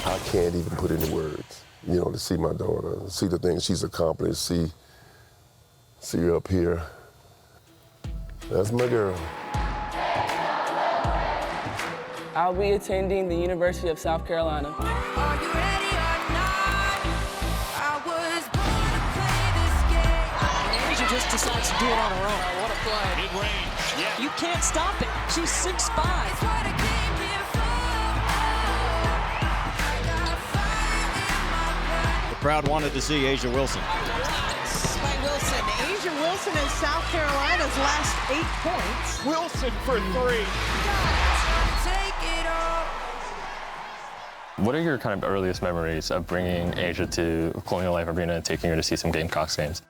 I can't even put into words. You know, to see my daughter, see the things she's accomplished, see her up here. That's my girl. I'll be attending the University of South Carolina. Are you ready or not? I was born to play this game. Asia just decides to do it on her own. What a play. Mid-range, yeah. You can't stop it. She's 6'5". It's what I came here for. I got fire in my blood. The crowd wanted to see Asia Wilson. By Wilson. Asia Wilson is South Carolina's last 8 points. Wilson for 3. Take it all. What are your kind of earliest memories of bringing Asia to Colonial Life Arena and taking her to see some Gamecocks games?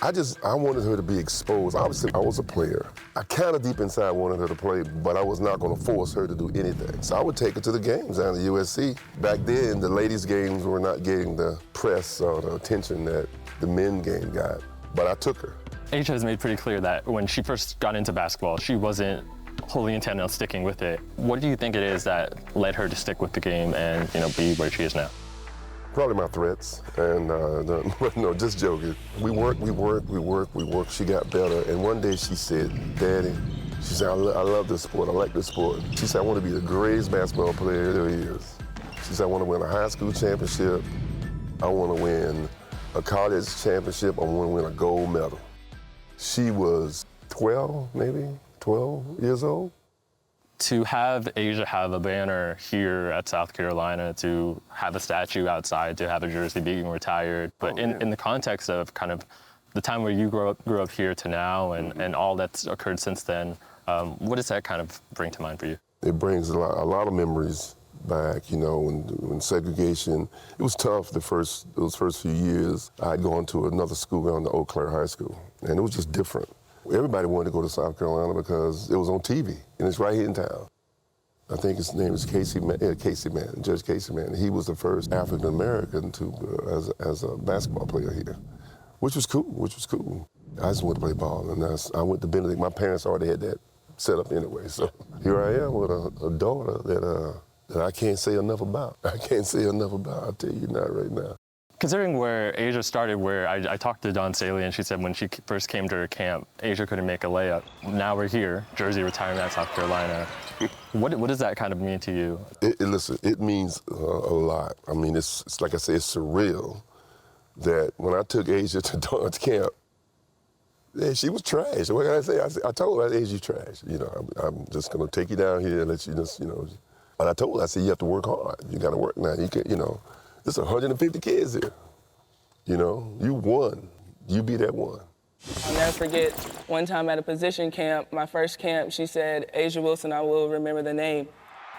I wanted her to be exposed. Obviously, I was a player. I kind of deep inside wanted her to play, but I was not going to force her to do anything. So I would take her to the games down at USC. Back then, the ladies' games were not getting the press or the attention that the men game got, but I took her. Asia has made pretty clear that when she first got into basketball, she wasn't wholly intent on sticking with it. What do you think it is that led her to stick with the game and, be where she is now? Probably my threats, and no, just joking. We worked. She got better, and one day she said, "Daddy," she said, I love this sport, I like this sport. She said, "I want to be the greatest basketball player there is." She said, "I want to win a high school championship, I want to win a college championship, I want to win a gold medal." She was 12 years old. To have Asia have a banner here at South Carolina, to have a statue outside, to have a jersey being retired, but in the context of kind of the time where you grew up here to now and all that's occurred since then, what does that kind of bring to mind for you? It brings a lot of memories back, when segregation, it was tough those first few years. I had gone to another school down to Eau Claire High School, and it was just different. Everybody wanted to go to South Carolina because it was on TV, and it's right here in town. I think his name is Judge Casey Mann. He was the first African American as a basketball player here, which was cool. I just wanted to play ball, and I went to Benedict. My parents already had that set up anyway, so here I am with a daughter that I can't say enough about. I'll tell you not right now. Considering where Asia started, where I talked to Dawn Staley and she said when she first came to her camp, Asia couldn't make a layup. Now we're here, jersey retirement at South Carolina. What does that kind of mean to you? Listen, it means a lot. I mean, it's like I say, it's surreal that when I took Asia to Dawn's camp, she was trash. What can I say? I told her, Asia, you trash. I'm just going to take you down here and let you just, But I told her, I said, you have to work hard. You got to work now. You can't, There's 150 kids here. You won. You be that one. I'll never forget one time at a position camp, my first camp, she said, "Asia Wilson, I will remember the name."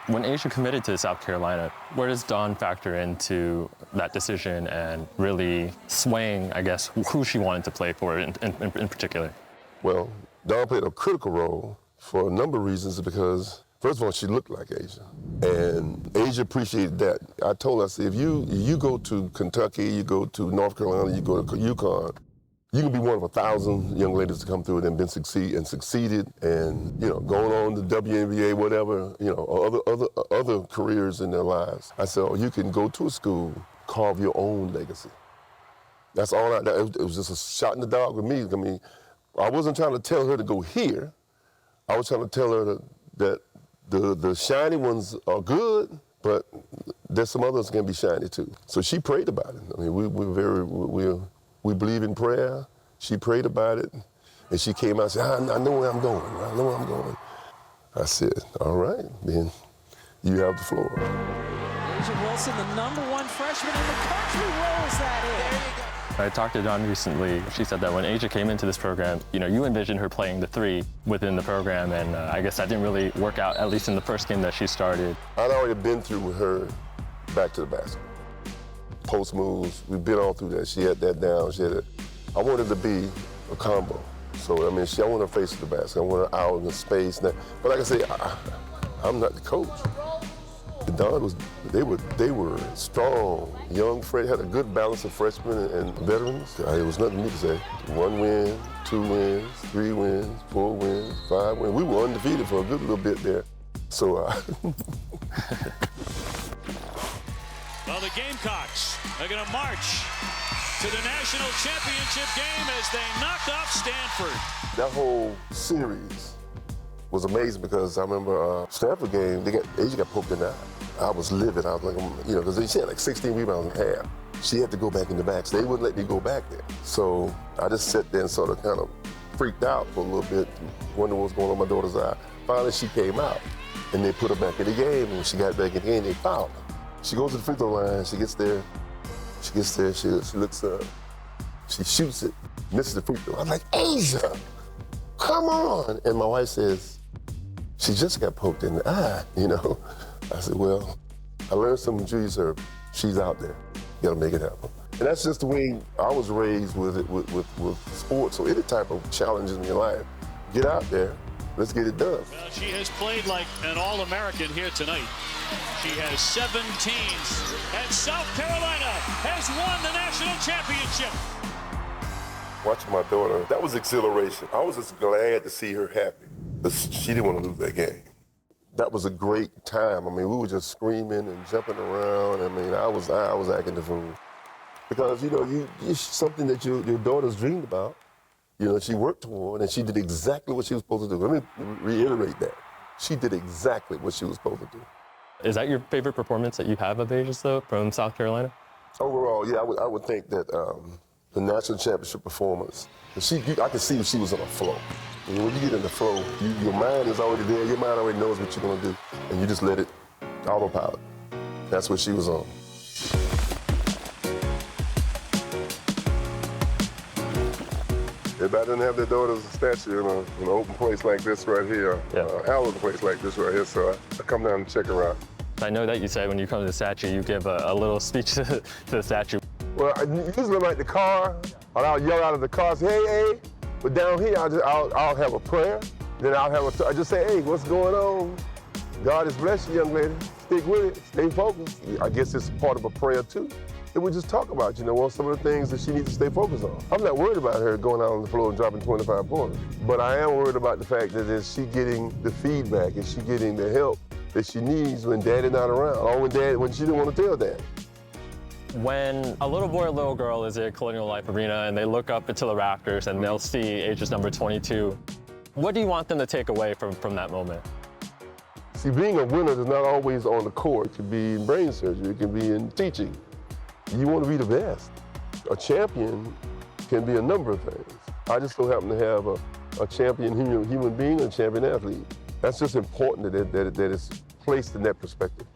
When Asia committed to South Carolina, where does Dawn factor into that decision and really swaying, I guess, who she wanted to play for in particular? Well, Dawn played a critical role for a number of reasons because, first of all, she looked like Asia, and Asia appreciated that. I told her, I said, if you go to Kentucky, you go to North Carolina, you go to UConn, you can be one of 1,000 young ladies to come through and succeeded, and going on to WNBA, whatever, or other careers in their lives. I said, you can go to a school, carve your own legacy. That's all. It was just a shot in the dark with me. I mean, I wasn't trying to tell her to go here. I was trying to tell her that the shiny ones are good, but there's some others can be shiny too. So she prayed about it. I mean, we believe in prayer. She prayed about it, and she came out and said, I know where I'm going. I said, all right, then you have the floor. Asia Wilson, the #1 freshman in the country, rolls that in. There you go. I talked to Dawn recently. She said that when Asia came into this program, you envisioned her playing the 3 within the program, and I guess that didn't really work out, at least in the first game that she started. I'd already been through with her back to the basket. Post moves, we've been all through that. She had that down, I wanted to be a combo. So, I mean, I want her face to the basket. I want her out in the space. But like I say, I'm not the coach. Dawn they were strong, young, had a good balance of freshmen and veterans. It was nothing new to say. 1 win, 2 wins, 3 wins, 4 wins, 5 wins. We were undefeated for a good little bit there. So, Well, the Gamecocks are going to march to the national championship game as they knock off Stanford. That whole series was amazing because I remember Stanford game, Asia got poked in the eye. I was livid. I was like, because she had like 16 rebounds and a half. She had to go back in the back. So they wouldn't let me go back there. So I just sat there and sort of kind of freaked out for a little bit, wondering what was going on in my daughter's eye. Finally, she came out, and they put her back in the game. And when she got back in the game, they fouled her. She goes to the free throw line. She gets there. She looks up. She shoots it, misses the free throw. I'm like, Asia, come on. And my wife says, she just got poked in the eye, I said, well, I learned something from Julia Serb. She's out there. You gotta make it happen. And that's just the way I was raised with sports. So any type of challenges in your life, get out there, let's get it done. Well, she has played like an All-American here tonight. She has 17s, and South Carolina has won the national championship. Watching my daughter, that was exhilaration. I was just glad to see her happy. She didn't want to lose that game. That was a great time. I mean, we were just screaming and jumping around. I mean, I was acting the fool. Because, it's something that your daughter's dreamed about. She worked toward, and she did exactly what she was supposed to do. Let me reiterate that. She did exactly what she was supposed to do. Is that your favorite performance that you have of Asia's, though, from South Carolina? Overall, yeah, I would think that the national championship performance, I could see she was on a flow. And when you get in the flow, your mind is already there. Your mind already knows what you're going to do. And you just let it autopilot. That's what she was on. Everybody doesn't have their daughter's statue in an open place like this right here, hallowed place like this right here, so I come down and check her out. I know that you say when you come to the statue, you give a little speech to the statue. Well, usually I'm at the car, or I'll yell out of the car, say, hey. But down here, I'll have a prayer. Then I just say, hey, what's going on? God has blessed you, young lady. Stick with it, stay focused. I guess it's part of a prayer too. That we just talk about, some of the things that she needs to stay focused on. I'm not worried about her going out on the floor and dropping 25 points. But I am worried about the fact that is she getting the feedback, is she getting the help that she needs when Daddy's not around, or when she didn't want to tell Dad. When a little boy or little girl is at Colonial Life Arena and they look up into the rafters and they'll see Asia's number 22, what do you want them to take away from that moment? See, being a winner is not always on the court. It can be in brain surgery, it can be in teaching. You want to be the best. A champion can be a number of things. I just so happen to have a champion human being, a champion athlete. That's just important that it's placed in that perspective.